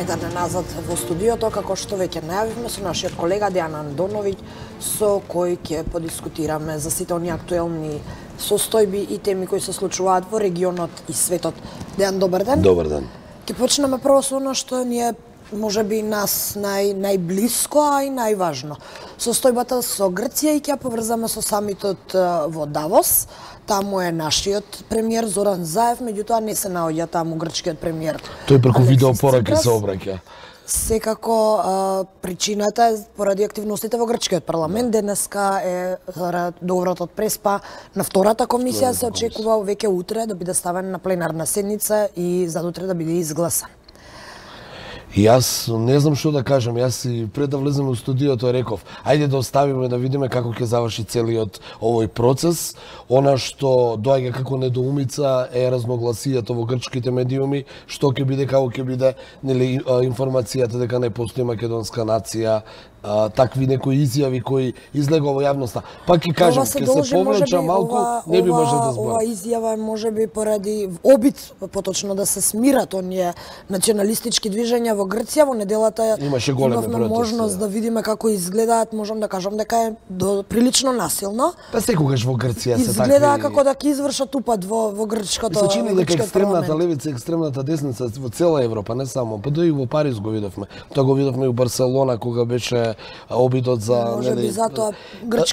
враќање назад во студиото, како што веќе најавивме со нашиот колега Дејан Андоновиќ, со кој ќе подискутираме за сите оние актуелни состојби и теми кои се случуваат во регионот и светот. Дејан, добар ден. Добар ден. Ќе почнеме прво со оно што ни е можеби нас најблиско, а и најважно. Состојбата со Грција и ќе поврзаме со самитот во Давос. Таму е нашиот премиер Зоран Заев, меѓутоа не се наоѓа таму грчкиот премиер. Тој преку видеопораки се обраќа. Секако причината е поради активностите во грчкиот парламент. Денеска е договорот од Преспа на втората комисија, се очекува веќе утре да биде ставен на пленарна седница и задутре да биде изгласан. И јас не знам што да кажам, јас и пред да влезем во студиото реков, ајде да оставиме да видиме како ќе заврши целиот овој процес. Она што доаѓа како недоумица е разногласието во грчките медиуми, што ќе биде, како ќе биде, нели, информацијата дека не постои македонска нација, такви некои изјави кои излега во јавноста. Пак ќе кажам, ќе се повлеча малку, не би можел да зборам. Ова изјава е можеби поради обид поточно да се смират оние националистички движења во Грција. Во неделата имавме можност да видиме како изгледаат, можам да кажам дека е прилично насилно. Па секогаш во Грција се такви. Изгледа како да ќе извршат упад во грчкото. Се чини дека екстремната левица, екстремната десница во цела Европа, не само, па и во Париз го видовме. Тоа го видовме и во Барселона кога беше обидот за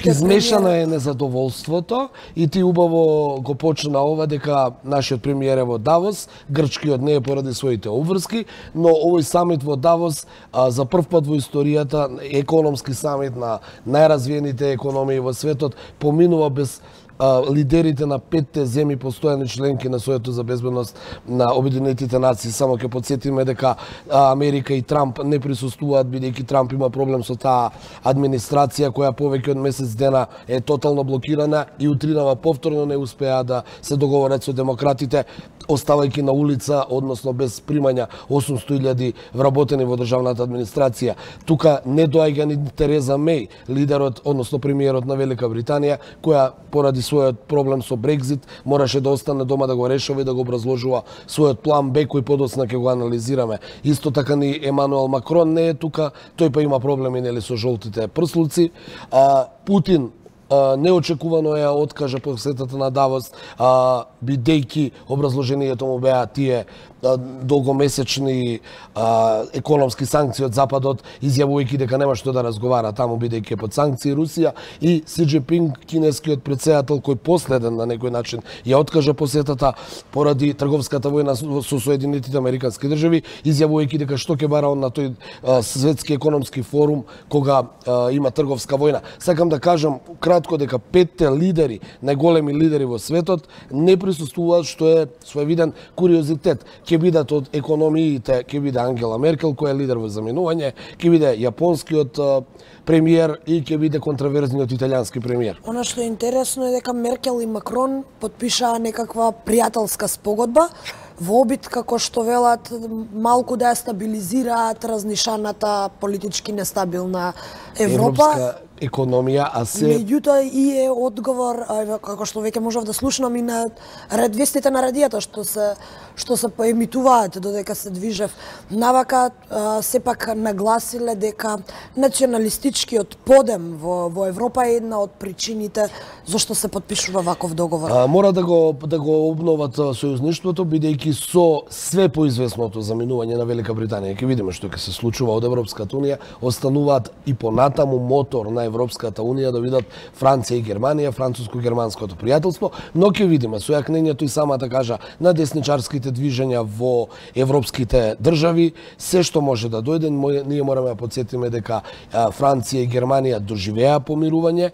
измешано е незадоволството и ти убаво го почна ова дека нашиот премиер е во Давос, грчкиот не е поради своите обврски, но овој самит во Давос за прв пат во историјата, економски самит на најразвиените економии во светот, поминува без лидерите на 5 земји постојани членки на Советот за безбедност на Обединетите нации. Само ќе потсетиме дека Америка и Трамп не присуствуваат, бидејќи Трамп има проблем со таа администрација која повеќе од месец дена е тотално блокирана и утринава повторно не успеа да се договорат со демократите, оставајќи на улица, односно без примања 800.000 вработени во државната администрација. Тука не доаѓа ни Тереза Меј, лидерот, односно премиерот на Велика Британија, која поради својот проблем со Брекзит мораше да остане дома да го решава и да го образложува својот план Б, кој подоцна ќе го анализираме. Исто така ни Емануел Макрон не е тука, тој па има проблеми нели со жолтите прслуци. Путин неочекувано ја откажа посетата на Давос, бидејќи образложението му беа тие долгомесечни економски санкции од Западот, изјавувајќи дека нема што да разговара таму, бидејќи под санкции Русија, и Си Џинпинг, кинескиот претседател, кој последен на некој начин ја откажа посетата поради трговската војна со Соединетите Американски држави, изјавувајќи дека што ќе бара он на тој светски економски форум кога има трговска војна. Сакам да кажам кратко дека 5 лидери, најголеми лидери во светот, не присуствуваат, што е своевиден куриозитет. Ќе бидат од економиите, ќе биде Ангела Меркел, која е лидер во заминување, ќе биде јапонскиот премиер и ќе биде контраверзниот италијански премиер. Она што е интересно е дека Меркел и Макрон потпишаа некаква пријателска спогодба во обид, како што велат, малку да ја стабилизираат разнишаната политички нестабилна Европа. Економија, а се... Меѓутоа и е одговор, како што веќе можев да слушнам и на вестите на радијата што се поемитуваат додека се движев навака, сепак нагласиле дека националистичкиот подем во Европа е една од причините зашто се потпишува ваков договор. Мора да го обноват сојузништвото, бидејќи со све поизвестното заминување на Велика Британија, ќе видиме што ќе се случува од Европската унија, остануваат и понатаму мотор на Европската унија да видат Франција и Германија, француско-германското пријателство, но ќе видиме со јакнењето и самата кажа на десничарските движења во европските држави, се што може да дојде, ние мораме да потсетиме дека Франција и Германија доживеа помирување,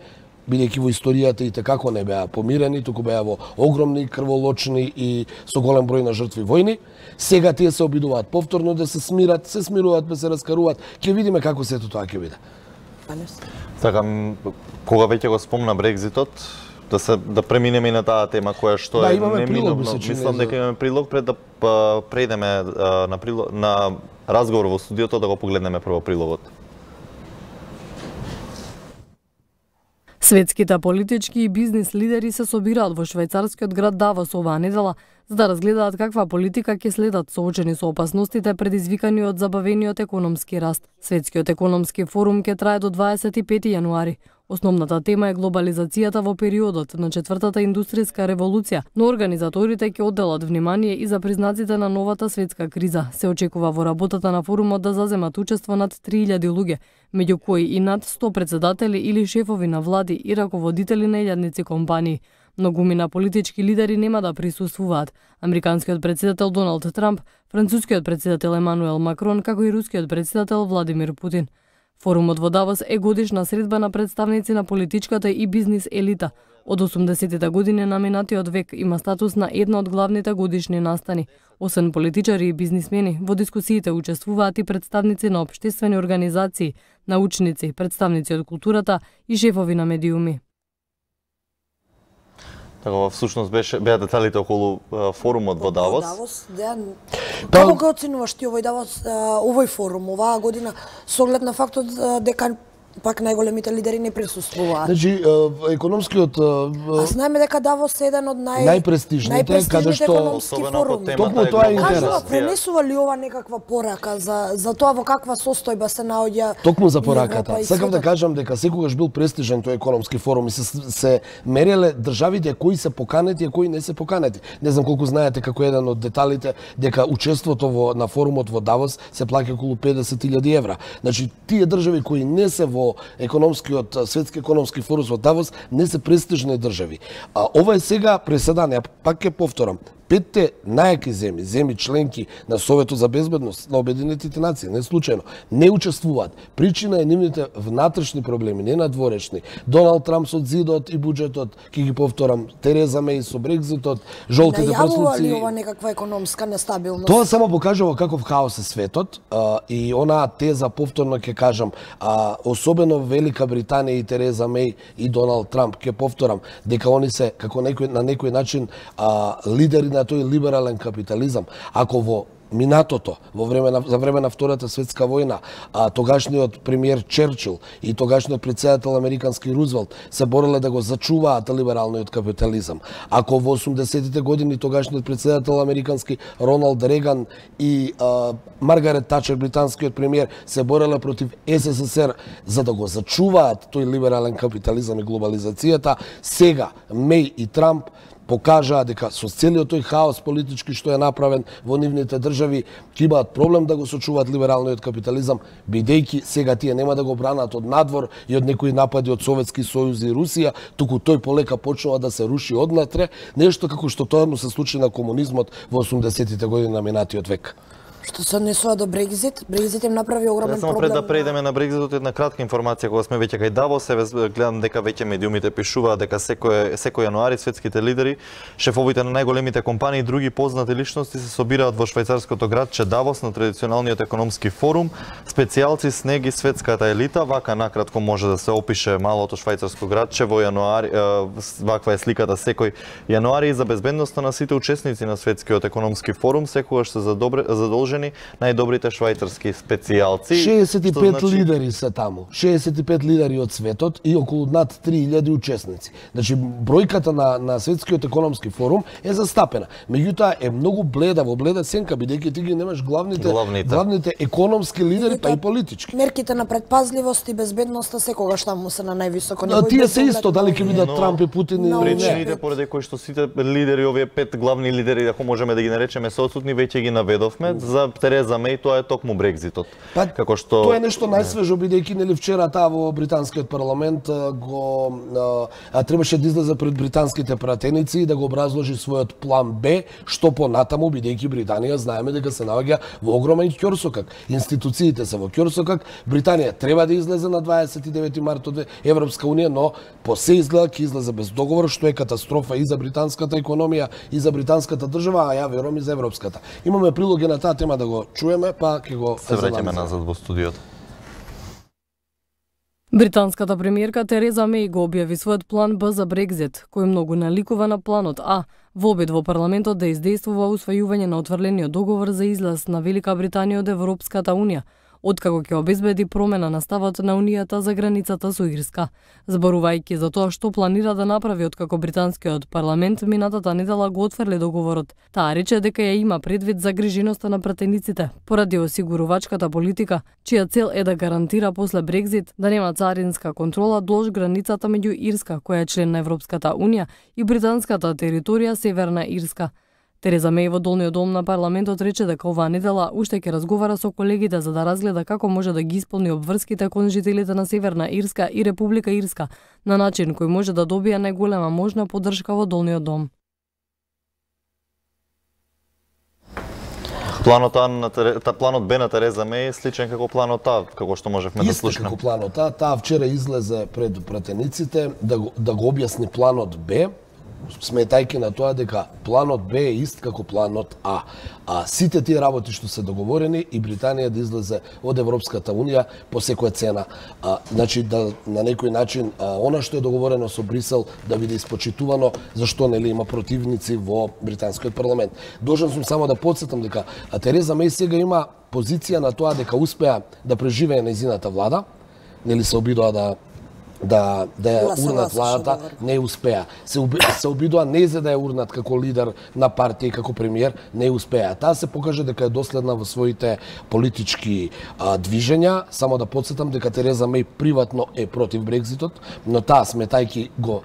бидејќи во историјата и како не беа помирени, туку беа во огромни, крволочни и со голем број на жртви војни. Сега тие се обидуваат повторно да се смират, се смируваат, па се раскаруваат. Ќе видиме како сето тоа ќе биде. Сакам, кога веќе го спомна Брекзитот, да преминеме и на таа тема која што е неминовно. Мислам дека имаме прилог пред да преидеме на разговор во студиото, да го погледнеме прво прилогот. Светските политички и бизнис лидери се собираат во швајцарскиот град Давос оваа недела за да разгледаат каква политика ќе следат соочени со опасностите предизвикани од забавениот економски раст. Светскиот економски форум ќе трае до 25 јануари. Основната тема е глобализацијата во периодот на четвртата индустријска револуција, но организаторите ќе одделат внимание и за признаците на новата светска криза. Се очекува во работата на форумот да заземат учество над 3000 луѓе, меѓу кои и над 100 председатели или шефови на влади и раководители на илјадници компании. Многумина политички лидери нема да присуствуваат. Американскиот председател Доналд Трамп, францускиот председател Емануел Макрон, како и рускиот председател Владимир Путин. Форумот во Давос е годишна средба на представници на политичката и бизнис елита. Од 80-тите години на минатиот век има статус на една од главните годишни настани. Освен политичари и бизнисмени, во дискусиите учествуваат и представници на општествени организации, научници, представници од културата и шефови на медиуми. Така, всушност беа деталите околу форумот во Давос. Како го оценуваш ти овој форум оваа година со оглед на фактот дека пак најголемите лидери не присуствуваат? Значи, економскиот... А знаеме дека Давос е еден од најпрестижните економски форуми. Токму тоа е интересно. Пренесува ли ова некаква порака за тоа во каква состојба се наоѓа? Токму за пораката. Сакам да кажам дека секогаш бил престижен тој економски форум и се мереле државите кои се поканети и кои не се поканети. Не знам колку знаете како еден од деталите дека учеството на форумот во Давос се плаќа околу 50.000 евра. Значи, тие држави кои не се во светски економски форум во Давос не се престижни држави. А ова е сега преседан, пак ќе повторам. 5 најаки земји членки на Советот за безбедност на Обединетите нации, не случајно, не учествуваат. Причина е нивните внатрешни проблеми, не надворешни. Доналд Трамп со зидот и буџетот, ќе ги повторам, Тереза Меј со Брекзитот, жолтите прслуци. Најавува ли ова некаква економска нестабилност? Тоа само покажува каков хаос е светот и онаа теза, повторно ќе кажам, особено Велика Британија и Тереза Меј и Доналд Трамп, ќе повторам, дека они се како на некој начин лидери на тој либерален капитализам. Ако во минатото, за време на Втората светска војна, тогашниот премиер Черчил и тогашниот председател американски Рузвелт се бореле да го зачуваат либералниот капитализам. Ако во 80-тите години тогашниот председател американски Роналд Реган и Маргарет Тачер, британскиот премиер, се бореле против СССР за да го зачуваат тој либерален капитализам и глобализацијата, сега Меј и Трамп покажаа дека со целиот тој хаос политички што е направен во нивните држави, ќе имаат проблем да го сочуваат либералниот капитализам, бидејќи сега тие нема да го бранат од надвор и од некои напади од Советски сојуз и Русија, туку тој полека почнува да се руши однатре, нешто како што тоа му се случи на комунизмот во 80-тите години на минатиот век. Што се однесува до Брекзит? Брекзит им направи огромен проблем. Само пред да преидеме на Брекзитот, една кратка информација, кога сме веќе кај Давос, гледам дека веќе медиумите пишуваат дека секој јануари светските лидери, шефовите на најголемите компании и други познати личности се собираат во швајцарското градче Давос на традиционалниот економски форум. Специјалци снеги светската елита, вака накратко може да се опише малото швајцарско градче во јануари, ваква е сликата секој јануари, и за безбедноста на сите учесници на светскиот економски форум секогаш се задолжени најдобрите швајцарски специјалци. 65 лидери се таму. 65 лидери од светот и околу над 3000 учесници. Значи, бројката на светскиот економски форум е застапена. Меѓутоа е многу бледа, во бледа сенка, бидејќи ти ги немаш главните економски лидери, па и политички. Мерките на предпазливост и безбедноста секогаш таму се на највисоко ниво. Тие се исто, дали ќе бидат Трамп и Путин или не. Причините поради кои што сите лидери, овие 5 главни лидери, ако можеме да ги наречеме, се отсутни, веќе ги наведовме. За Тереза Меј тоа е токму Брекзитот. Како што тоа е нешто најсвежо, бидејќи нели вчера таа во британскиот парламент требаше да излезе пред британските пратеници и да го образложи својот план Б, што понатаму, бидејќи Британија знаеме дека се наоѓа во огромен ќорсокак. Институциите се во ќорсокак. Британија треба да излезе на 29 март од Европска унија, но по се изгледа ќе излезе без договор, што е катастрофа и за британската економија и за британската држава, а ја верувам и за европската. Имаме прилоги на таа тема да го чуеме, па ќе го се враќаме назад во студиото. Британската премиерка Тереза Меј го објави својот план Б за Брекзит, кој многу наликува на планот А, во обид во парламентот да издействува усвојување на отврлениот договор за излаз на Велика Британија од Европската унија. откако ќе обезбеди промена на ставот на Унијата за границата со Ирска. Зборувајќи за тоа што планира да направи откако британскиот парламент минатата недела го отфрли договорот, таа рече дека ја има предвид загриженоста на пратениците поради осигурувачката политика, чија цел е да гарантира после Брекзит да нема царинска контрола долж границата меѓу Ирска, која е член на Европската унија, и британската територија Северна Ирска. Тереза Меј во долниот дом на парламентот рече дека оваа недела уште ќе разговара со колегите за да разгледа како може да ги исполни обврските кон жителите на Северна Ирска и Република Ирска на начин кој може да добие најголема можна поддршка во долниот дом. Планот Б на Тереза Меј е сличен како планот А, како што можевме да слушнеме. Како планот А, таа вчера излезе пред пратениците да го објасни планот Б, сметајќи на тоа дека планот Б е ист како планот А. А сите тие работи што се договорени и Британија да излезе од Европската унија по секоја цена. Значи да на некој начин она што е договорено со Брисел да биде испочитувано, зашто нели има противници во британскиот парламент. Должен сум само да потсетам дека Тереза Меј сега има позиција на тоа дека успеа да преживее нејзината влада, нели се обидоа да ја урнат владата, не успеа. Се обидоа не за да ја урнат како лидер на партија и како премиер, не успеа. Таа се покажа дека е доследна во своите политички движења. Само да потсетам дека Тереза Меј приватно е против Брекзитот, но таа сметајќи го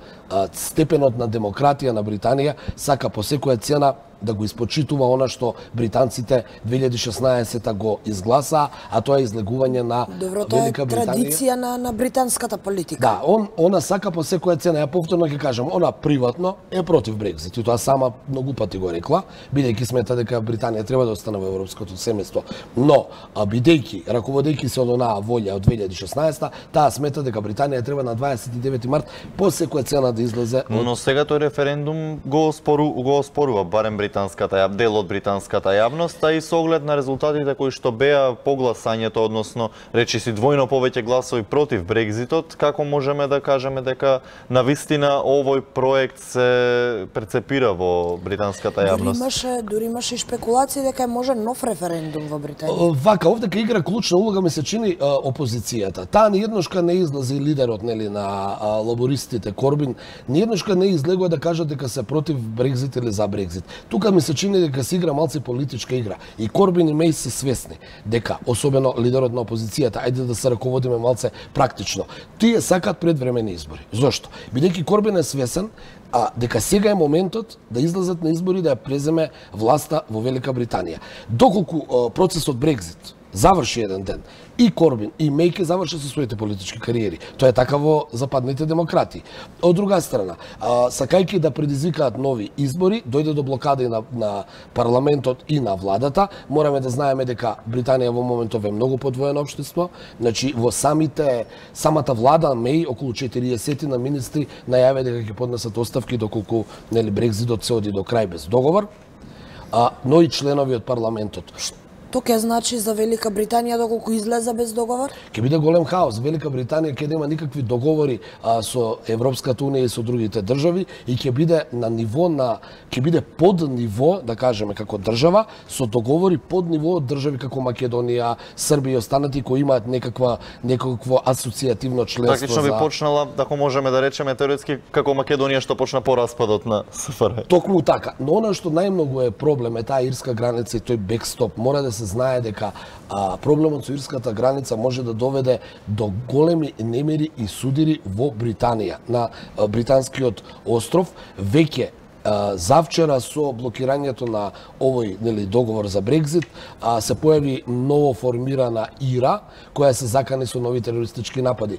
степенот на демократија на Британија, сака по секоја цена да го испочитува она што британците 2016 го изгласаа, а тоа е излегување на Велика Британија. Тоа е традиција на британската политика. Да, она сака по секоја цена. Ја повторно ќе кажам, она приватно е против Брекзит. И тоа сама многу пати го рекла, бидејќи смета дека Британија треба да остане во европското семејство. Но, бидејќи, раководејќи се од онаа волја од 2016, таа смета дека Британија треба на 29 март по секоја цена да излезе. Но сега тој референдум го оспорува барем дел од британската јавност, а и со оглед на резултатите кои што беа погласањето, односно речиси двојно повеќе гласови против Брекзитот, како можеме да кажеме дека навистина овој проект се прецепира во британската јавност? Дури имаше спекулации дека е можен нов референдум во Британија. Вака, овде ка игра клучна улога ми се чини опозицијата. Таа ниедношка не излезе лидерот нели на лабористите Корбин, ниедношка не излегува да кажат дека се против Брекзит или за Брекзит. Тука ми се чини дека се игра малце политичка игра. И Корбин и Меј се свесни дека, особено лидерот на опозицијата, ајде да се раководиме малце практично, тие сакат предвремени избори. Зошто? Бидејќи Корбин е свесен дека сега е моментот да излезат на избори да ја преземе власта во Велика Британија. Доколку процесот Брекзит заврши еден ден, и Корбин и Меј ќе завршат со своите политички кариери. Тоа е така во западните демократи. Од друга страна, сакајќи да предизвикаат нови избори, дојде до блокада и на парламентот и на владата. Мораме да знаеме дека Британија во моментов е многу подвоено општество. Значи во самата влада Меј околу 40 на министри најавија дека ќе поднесат оставки доколку нели Брекзитот се оди до крај без договор, но и членови од парламентот. Тоа ќе значи за Велика Британија доколку излезе без договор? Ќе биде голем хаос. Велика Британија ќе нема никакви договори со Европската унија и со другите држави и ќе биде ќе биде под ниво, да кажеме како држава, со договори под ниво од држави како Македонија, Србија и останати кои имаат некакво асоцијативно членство. Практично би почнала, ако можеме да речеме теоретски, како Македонија што почна по распадот на СФР. Токму така. Но она што најмногу е проблем е таа ирска граница и тој бекстоп. Мора да се знае дека проблемот со ирската граница може да доведе до големи немири и судири во Британија. На британскиот остров веќе завчера со блокирањето на овој договор за Брекзит се појави ново формирана ИРА која се закани со нови терористички напади.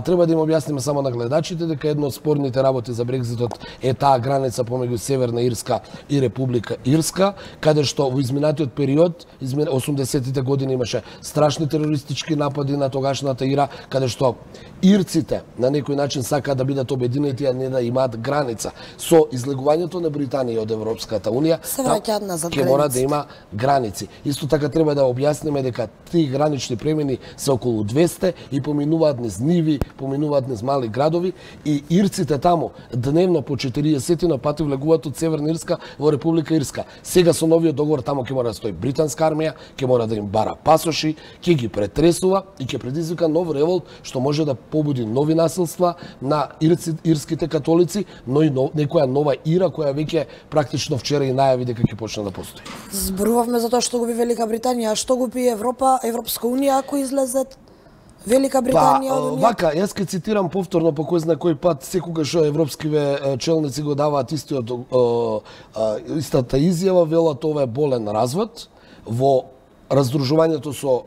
Треба да им објасниме само на гледачите дека едно од спорните работи за Брекзитот е таа граница помеѓу Северна Ирска и Република Ирска, каде што во изминатиот период, 80-тите години имаше страшни терористички напади на тогашната ИРА, каде што ирците на некој начин сакаат да бидат обединети, а не да имаат граница. Со излегувањето одделувањето на Британија од Европската Унија се враќаат назад ќе мора да има граници. Исто така треба да објасниме дека тие гранични премини се околу 200 и поминуваат низ ниви, поминуваат низ мали градови и ирците таму дневно по 40 пати влегуваат од Северна Ирска во Република Ирска. Сега со новиот договор таму ќе мора да стои британска армија, ќе мора да им бара пасоши, ќе ги претресува и ќе предизвика нов револт што може да побуди нови насилства на ирските католици, но и некоја нова ира која веќе практично вчера и најави дека ќе почне да постои. Зборувавме за тоа што губи Велика Британија, а што губи Европа, Европска унија ако излезет Велика Британија од Унијата? Вака, јас ќе цитирам повторно по кој знае кој пат, секогаш европскиве челници го даваат истата изјава, велат ова е болен развод, во раздружувањето со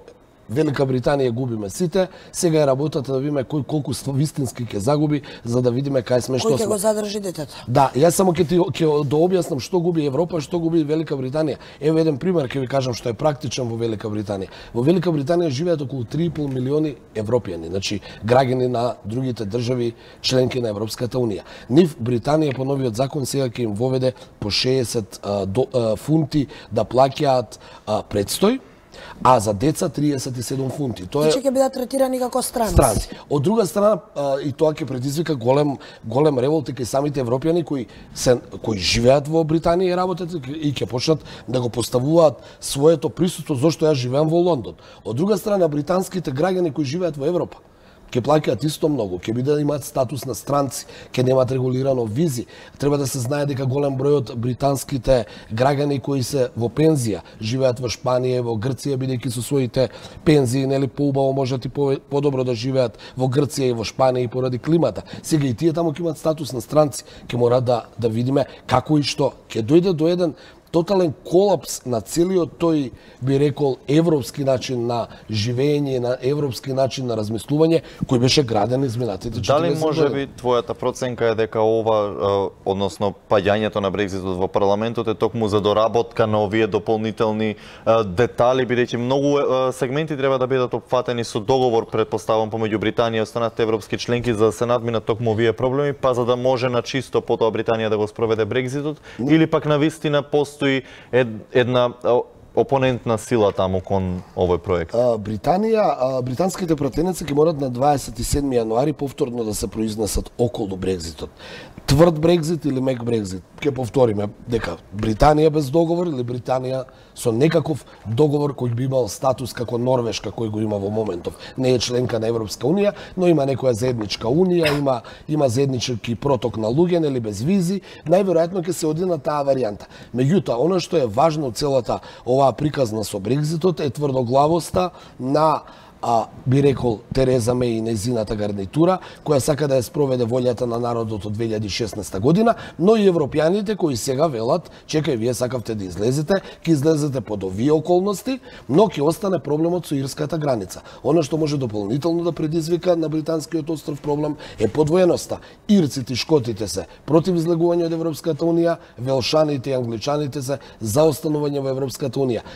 Велика Британија губиме сите, сега е работата да видиме кој колку вистински ќе загуби, за да видиме кај сме, што сме. Кој ќе го задржи детето? Да, јас само ќе дообјаснам што губи Европа, што губи Велика Британија. Ево еден пример ќе ви кажам што е практичен во Велика Британија. Во Велика Британија живеат околу 3,5 милиони европјани, значи граѓани на другите држави членки на Европската унија. Нив Британија по новиот закон сега ќе им воведе по 60 фунти да плаќаат предстој, а за деца 37 фунти. Тоа е ќе бидат третирани како странци. Од друга страна и тоа ќе предизвика голем револт кај самите европјани кои живеат во Британија и работат и ќе почнат да го поставуваат своето присуство зошто јас живеам во Лондон. Од друга страна британските граѓани кои живеат во Европа ќе плаќаат исто многу, ќе биде да имаат статус на странци, ќе немаат регулирано визи. Треба да се знае дека голем број од британските граѓани кои се во пензија живеат во Шпанија и во Грција, бидејќи со своите пензии нели поубаво можат и подобро да живеат во Грција и во Шпанија и поради климата. Сега и тие таму ќе имаат статус на странци, ќе мора да видиме како и што. Ќе дојде до еден тотален колапс на целиот тој, би рекол, европски начин на живење, на европски начин на размислување, кој беше граден изминатите 40 години. Дали може би твојата проценка е дека ова, односно паѓањето на Брекзитот во парламентот е токму за доработка на овие дополнителни детали, бидејќи многу сегменти треба да бидат опфатени со договор, предпоставам, помеѓу Британија и останатите европски членки за да се надминат токму овие проблеми, па за да може на чисто потоа Британија да го спроведе Брекзитот, или пак на вистина постои една опонентна сила таму кон овој проект? Британските пратеници ќе морат на 27 јануари повторно да се произнесат околу Брекзитот. Тврд Брекзит или мек Брекзит? Ќе повториме дека Британија без договор или Британија со некаков договор кој би имал статус како Норвешка кој го има во моментов. Не е членка на Европска унија, но има некоја заедничка унија, има заеднички проток на луѓе или без визи, најверојатно ќе се оди на таа варијанта. Меѓутоа, она што е важно од целата оваа приказна со Брекзитот е тврдоглавоста на би рекол Тереза Меј и нејзината гарнитура, која сака да ја спроведе волјата на народот од 2016 година, но и европјаните кои сега велат, чекај, вие сакавте да излезете, ќе излезете под овие околности, но ќе остане проблемот со ирската граница. Оно што може дополнително да предизвика на британскиот остров проблем е подвоеноста. Ирците и шкотите се против излегување од Европската унија, велшаните и англичаните се за останување во Европската унија.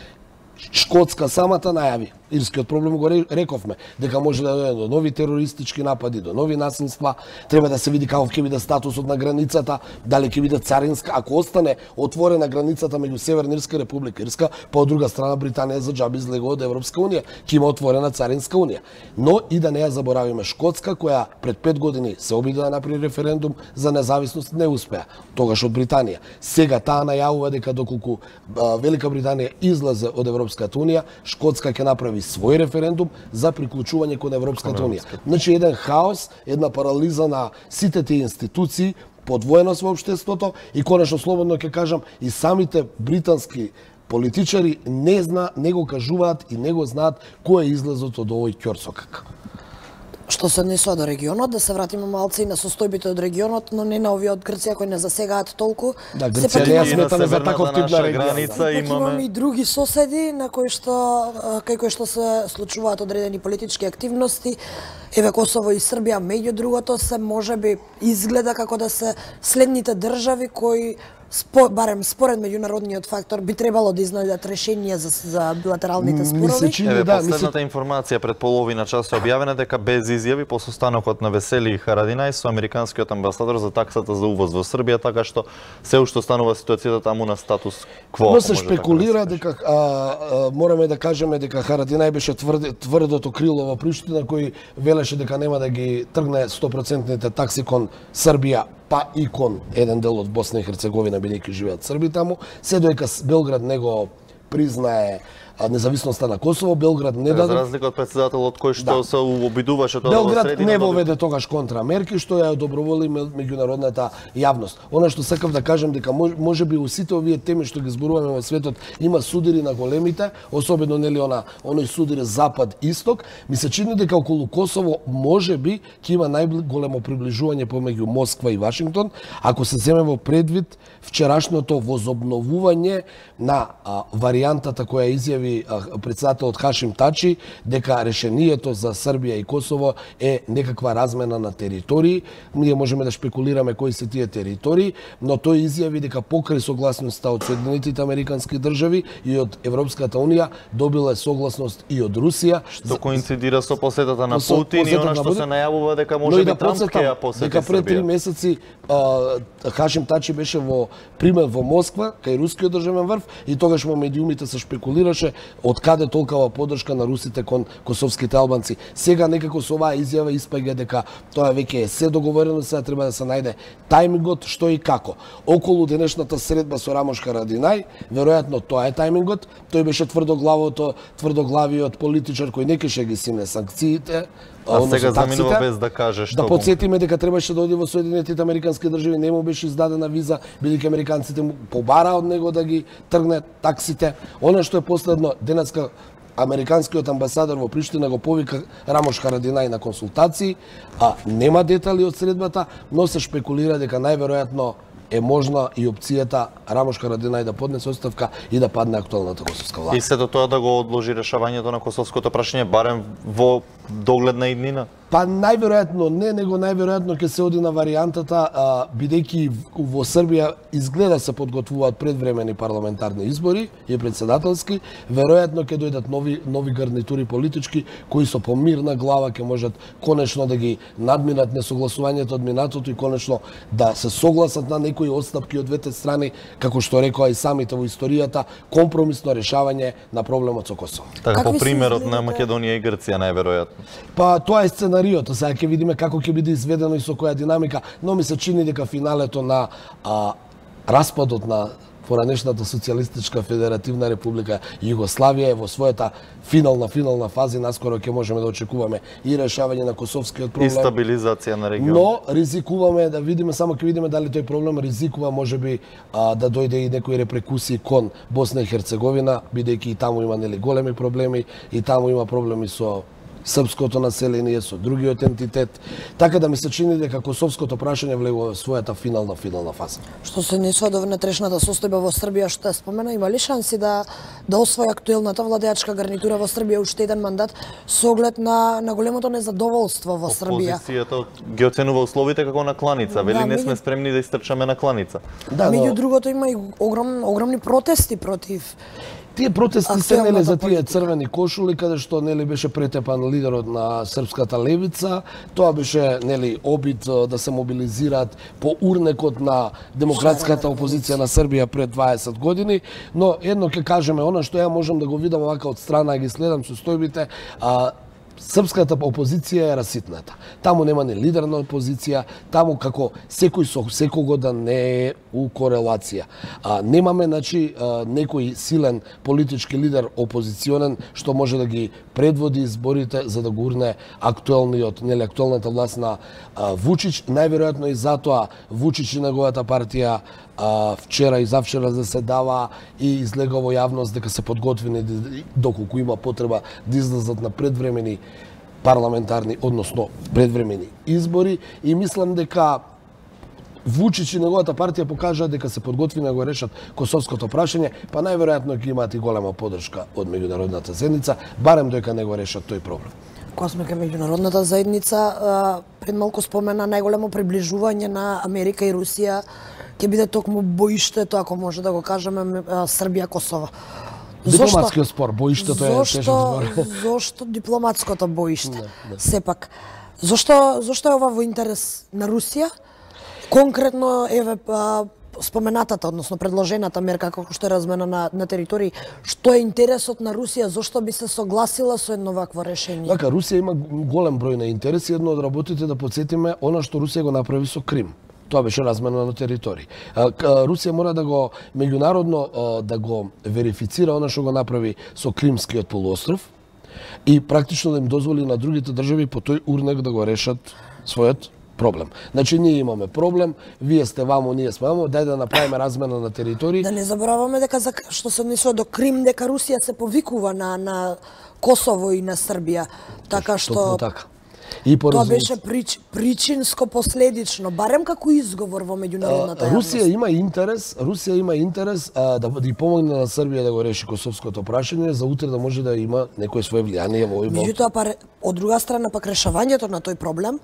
Шкотска самата најави, ирскиот проблем го рековме, дека може да дојде до нови терористички напади, до нови насилства, треба да се види каков ќе биде статусот на границата, дали ќе биде царинска, ако остане отворена границата меѓу Северна Ирска и Република Ирска, па од друга страна Британија за џаби излегува од Европска унија, ќе има отворена царинска унија. Но и да не ја заборавиме Шкотска, која пред 5 години се обиде да направи референдум за независност, не успеа, тогаш од Британија. Сега таа најавува дека доколку Велика Британија излезе од Европската унија, Шкотска ќе направи свој референдум за приклучување кон Европската унија. Значи еден хаос, една парализа на сите тие институции, подвоеност во општеството и конечно слободно ќе кажам и самите британски политичари не го кажуваат и не го знаат кој е излезот од овој ќорсокак. Што се однесува до регионот, да се вратиме малце и на состојбите од регионот, но не на овие од Грција кои не засегаат толку. Да, Грција не ја сметаме за таков тип на граница. Имаме и други соседи на кај кои што се случуваат одредени политички активности. Еве Косово и Србија, меѓу другото, се можеби изгледа како да се следните држави кои барем според меѓународниот фактор, би требало да изнајдат решение за билатералните спорови. Последната информација пред половина час е објавена дека без изјави по состанокот на Весели и Харадинај со американскиот амбасадор за таксата за увоз во Србија, така што се уште останува ситуацијата таму на статус кво. Но се шпекулира дека мораме да кажеме дека Харадинај беше тврдото крило во Приштина кој велеше дека нема да ги тргне 100% такси кон Србија, па и кон еден дел од Босна и Херцеговина, бидејќи живеат Срби таму, се доека Белград него признае независноста на Косово, Белград не даде. За разлика од председателот кој што се обидуваше тоа Белград не воведе тогаш контрамерки, што ја одоброволи меѓународната јавност. Она што сакав да кажам дека можеби у сите овие теми што ги зборуваме во светот има судири на големите, особено нели оној судир запад-исток, ми се чини дека околу Косово можеби ќе има најголемо приближување помеѓу Москва и Вашингтон, ако се земе во предвид вчерашното возобновување на варијантата која изјави председателот Хашим Тачи дека решението за Србија и Косово е некаква размена на територии. Ние можеме да шпекулираме кои се тие територии, но тој изјави дека покрај согласноста од Соединетите Американски држави и од Европската унија добила согласност и од Русија. Што коинцидира со посетата на Путин и она што се најавува дека може би Трамп ќе ја посети дека пред 3 Србија. месеци Хашим Тачи беше во пример во Москва кај рускиот државен врв и тогаш во медиумите се шпекулираше од каде толкова поддршка на русите кон косовските албанци. Сега некако со оваа изјава испаѓа дека тоа веќе е се договорено, сега треба да се најде тајмингот што и како. Околу денешната средба со Рамош Харадинај, веројатно тоа е тајмингот. Тој беше тврдоглавиот политичар кој не кеше ги симне санкциите. А сега заминува без да каже што. Да подсетиме дека требаше да оди во Соединетите Американски држави, не му беше издадена виза, бидејќи американците му побара од него да ги тргне таксите. Она што е последно, денеска американскиот амбасадор во Приштина го повика Рамош Харадинај на консултации, нема детали од средбата, но се шпекулира дека најверојатно е можна и опцијата Рамош Харадинај да поднесе оставка и да падне актуелната косовска власт. И сето тоа да го одложи решавањето на косовското прашање барем во догледна иднина? Па најверојатно не, него најверојатно ќе се оди на варијантата, бидејќи во Србија изгледа се подготвуваат предвремени парламентарни избори и председателски, веројатно ќе дојдат нови гарнитури политички кои со помирна глава ќе можат конечно да ги надминат несогласувањето од минатото и конечно да се согласат на некои отстапки од двете страни, како што рекоа и самите во историјата, компромисно решавање на проблемот со Косово. Така по примерот на Македонија и Грција најверојатно. Па тоа е сценариото, сега ќе видиме како ќе биде изведено и со која динамика, но ми се чини дека финалето на распадот на поранешната социјалистичка федеративна република Југославија е во својата финална фаза, наскоро ќе можеме да очекуваме и решавање на косовскиот проблем и стабилизација на регионот. Но ризикуваме да видиме, само ќе видиме дали тој проблем ризикува можеби да дојде и некои репрекусии кон Босна и Херцеговина, бидејќи и таму има нели големи проблеми и таму има проблеми со српското население, со другиот ентитет. Така да ми се чини дека косовското прашање влегува во својата финална фаза. Што се не со внатрешната состојба во Србија, што ја спомена, има ли шанси да освои актуелната владеачка гарнитура во Србија уште еден мандат со оглед на големото незадоволство во Србија? Опозицијата ги оценува условите како на кланица, вели не сме спремни да истрчаме на кланица. Да, меѓу другото има и огромни протести против. Тие протести се нели за тие црвени кошули каде што нели беше претепан лидерот на српската левица, тоа беше нели обид да се мобилизираат по урнекот на демократската опозиција на Србија пред 20 години, но едно ќе кажеме, она што ја можам да го видам овака од страна, ги следам состојбите, српската опозиција е раситната. Таму нема ни лидер на опозиција, таму како секој со секого да не е у корелација. Немаме, значи, некој силен политички лидер опозиционен што може да ги предводи изборите за да го урне актуелната власт на Вучич. Најверојатно и затоа Вучич и неговата партија вчера и завчера заседава и излега во јавност дека се подготвени доколку има потреба да излезат на предвремени парламентарни, односно предвремени избори, и мислам дека Вучич и неговата партија покажаа дека се подготвени да го решат косовското прашање, па најверојатно ќе имаат и голема поддршка од меѓународната заедница, барем дека не го решат тој проблем. Кога сме кај меѓународната заедница, пред малку спомена најголемо приближување на Америка и Русија ќе биде токму боиштето, ако може да го кажеме, Србија-Косово. Дипломатскиот спор, боиштето е тежок збор. Зошто дипломатското боиште? Сепак, зошто е ова во интерес на Русија? Конкретно, еве, споменатата, односно предложената мерка како што е размена на територии, што е интересот на Русија, зошто би се согласила со едно вакво решение? Така, Русија има голем број на интереси, едно од работите да подсетиме она што Русија го направи со Крим. Тоа беше размена на територии. Русија мора да го меѓународно да го верифицира она што го направи со Кримскиот полуостров и практично да им дозволи на другите држави по тој урнек да го решат својот проблем. Значи, ние имаме проблем, вие сте вамо, ние сме вамо, дај да направиме размена на територии. Да не забораваме дека што се однесува до Крим, дека Русија се повикува на Косово и на Србија. Така што... Така. Тоа беше причинско последично, барем како изговор во меѓународната јавност. Русија има интерес да ги помогне на Србија да го реши косовското прашање, за утре да може да има некој свое влијание во овој. Меѓутоа, од друга страна, пак решавањето на тој проблем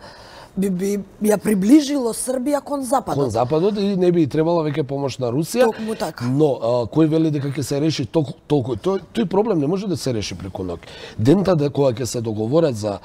би ја приближило Србија кон Западот. Кон Западот и не би требала веќе помош на Русија. Токму така. Но кој вели дека ќе се реши толку тој проблем не може да се реши преку ноќ. Дента кога ќе се договорат за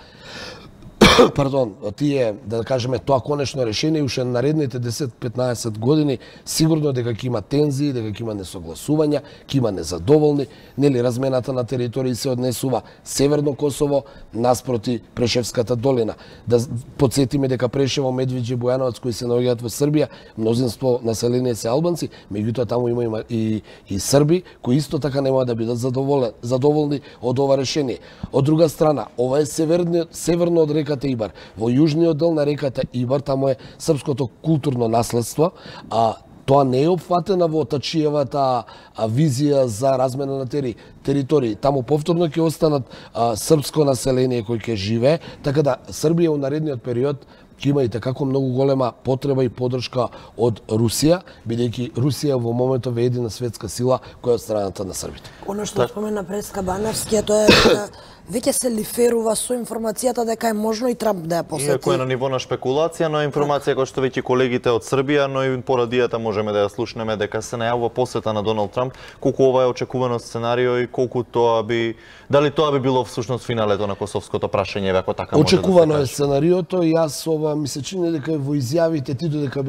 тие, да кажеме, тоа конечно решение, уште наредните 10-15 години, сигурно дека ќе има тензии, дека ќе има несогласувања, ќе има незадоволни, нели размената на територии се однесува Северно Косово наспроти Прешевската долина. Да подсетиме дека Прешево, Медвеđа и Бојановац кои се наоѓаат во Србија, мнозинство население се албанци, меѓутоа таму има и срби кои исто така нема да бидат задоволни од ова решение. Од друга страна, ова е северно од реката Ибар. Во јужниот дел на реката Ибар, таму е српското културно наследство, а тоа не е опфатена во Тачиевата визија за размена на територии. Таму повторно ќе останат српско население кој ќе живее, така да Србија во наредниот период ќе има и такако многу голема потреба и поддршка од Русија, бидејќи Русија во моментов е едина светска сила која е од страната на србите. Оно што спомена Преска Банарски, тоа е дека веќе се лиферува со информацијата дека е можно и Трамп да ја посети. Иако е на ниво на шпекулација, но информација која што веќе колегите од Србија, но и по радијата можеме да ја слушнеме дека се најавува посета на Доналд Трамп, колку ова е очекувано сценарио и колку тоа би, дали тоа би било всушност финалето на косовското прашање, ако така може да се каже. Очекувано е сценариото и јас ми се чини дека во изјавите ти додека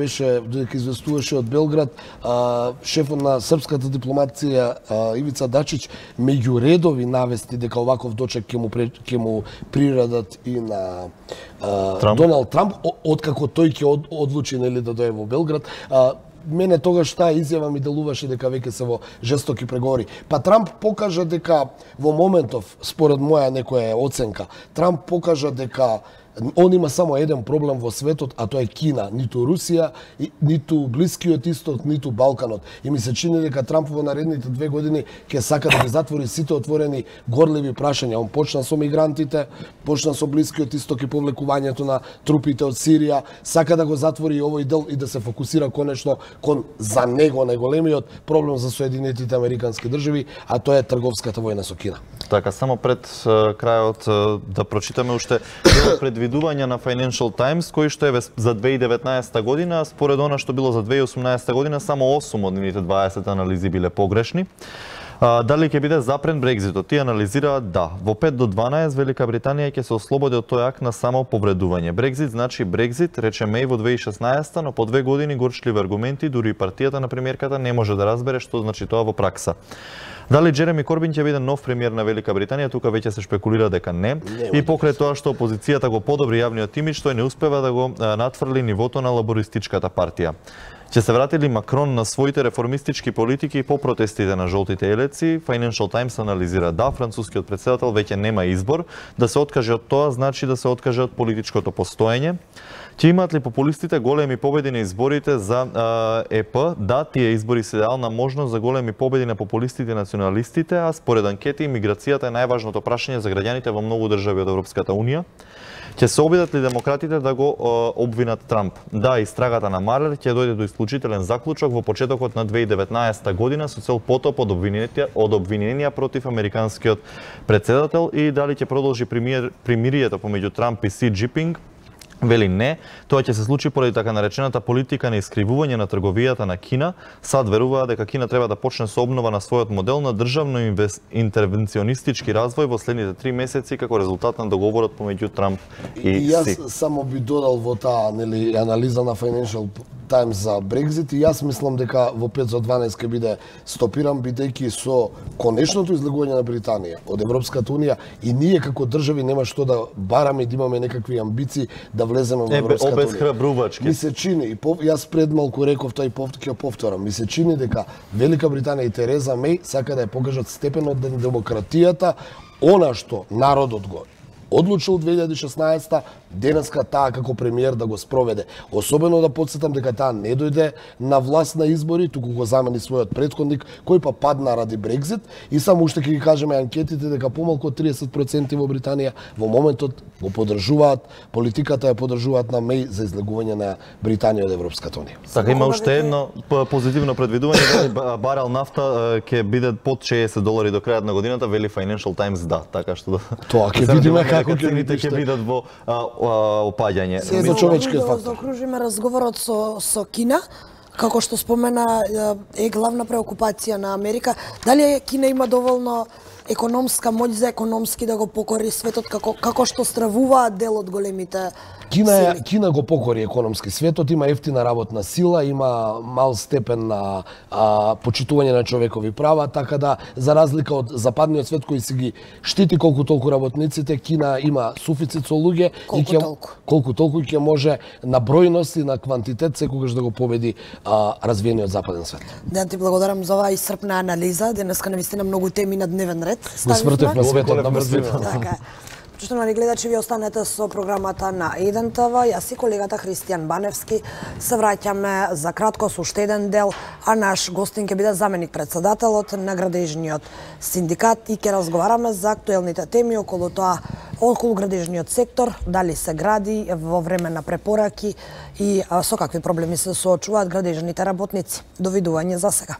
известуваше од Белград, шефот на српската дипломација Ивица Дачич меѓу редови навести дека оваков дочек ќе му прирадат и на Доналд Трамп, откако тој ќе одлучи нели да дое во Белград. Мене тогаш таа изјава ми делуваше дека веќе се во жестоки преговори. Па Трамп покажа дека во моментов, според моја некоја оценка, Трамп покажа дека он има само еден проблем во светот, а тоа е Кина, ниту Русија, ниту Блискиот Исток, ниту Балканот. И ми се чини дека Трамп во наредните 2 години ќе сака да ги затвори сите отворени горливи прашања. Он почна со мигрантите, почна со Блискиот Исток и повлекувањето на трупите од Сирија, сака да го затвори овој дел и да се фокусира конечно кон за него најголемиот проблем за Соединетите Американски држави, а тоа е трговската војна со Кина. Така, само пред крајот да прочитаме уште предвидувања на Financial Times, кои што е за 2019 година, според она што било за 2018 година, само 8 од нивните 20 анализи биле погрешни. Дали ќе биде запрен Брекзитот? Тие анализираат да. Во 5 до 12 Велика Британија ќе се ослободи од тој акт на само повредување. Брекзит значи Брекзит, рече Меј во 2016, но по 2 години горчливи аргументи, дури и партијата на премиерката не може да разбере што значи тоа во пракса. Дали Джереми Корбин ќе биде нов премиер на Велика Британија? Тука веќе се шпекулира дека не. И покрај тоа што опозицијата го подобри јавниот имидж, тој не успева да го надфрли нивото на лабористичката партија. Ќе се врати ли Макрон на своите реформистички политики по протестите на жолтите елеци? Financial Times анализира да, францускиот претседател веќе нема избор, да се откаже од тоа значи да се откаже од политичкото постоење. Ќе имаат ли популистите големи победи на изборите за ЕП? Да, тие избори се идеална можност за големи победи на популистите и националистите, а според анкети миграцијата е најважното прашање за граѓаните во многу држави од Европската унија. Ќе се обидат ли демократите да го обвинат Трамп? Да, истрагата на Малер ќе дојде до исклучителен заклучок во почетокот на 2019 година со цел потоп од обвиненија против американскиот претседател и дали ќе продолжи примирието помеѓу Трамп и Си Џипинг Вели не, тоа ќе се случи поради така наречената политика на искривување на трговијата на Кина. САД верува дека Кина треба да почне со обнова на својот модел на државно интервенционистички развој во следните 3 месеци како резултат на договорот помеѓу Трамп и Си. Јас само би додал во таа анализа на Financial Times за Брекзит и јас мислам дека во 5 за 12 ќе биде стопиран, бидејќи со конечното излегување на Британија од Европската унија и ние како држави нема што да бараме и да имаме некакви амбиции да влеземе во Европската унија. Обезхрабрувачки. Ми се чини, јас пред малку реков тоа и ќе повторам, ми се чини дека Велика Британија и Тереза Меј сака да ја покажат степенот на демократијата, она што народот го одлучил 2016-та, денеска таа како премиер да го спроведе. Особено да подсетам дека таа не дојде на власт на избори, туку го замени својот претходник, кој па падна ради Брекзит. И само уште ќе ги кажеме анкетите дека помалку од 30% во Британија во моментот го поддржуваат, политиката ја поддржуваат на Меј за излегување на Британија од Европската унија. Така има уште едно позитивно предвидување дека барел нафта ќе биде под $60 до крајот на годината, вели Financial Times да, така што тоа ќе видиме како цените ќе бидат во опаѓање. Се човечкиот фактор. Да окружиме разговорот со Кина, како што спомена е главна преокупација на Америка. Дали Кина има доволно економска моќ за економски да го покори светот како што стравуваат дел од големите сили? Кина го покори економски светот, има ефтина работна сила, има мал степен на почитување на човекови права, така да за разлика од западниот свет кој си ги штити колку толку работниците, Кина има суфицит со луѓе и колку толку ќе може на бројност и на квантитет секогаш да го победи развиениот западен свет. Да ти благодарам за оваа исцрпна анализа. Денеска навистина многу теми на дневен ред. Го свртевме светот на брзина. Така. Почитувани гледачи, ви останете со програмата на 1 ТВ. Јас и колегата Христијан Баневски се враќаме за кратко со уште еден дел, а наш гостин ќе биде заменик председателот на градежниот синдикат и ќе разговараме за актуелните теми околу градежниот сектор, дали се гради во време на препораки и со какви проблеми се соочуваат градежните работници. Довидување за сега.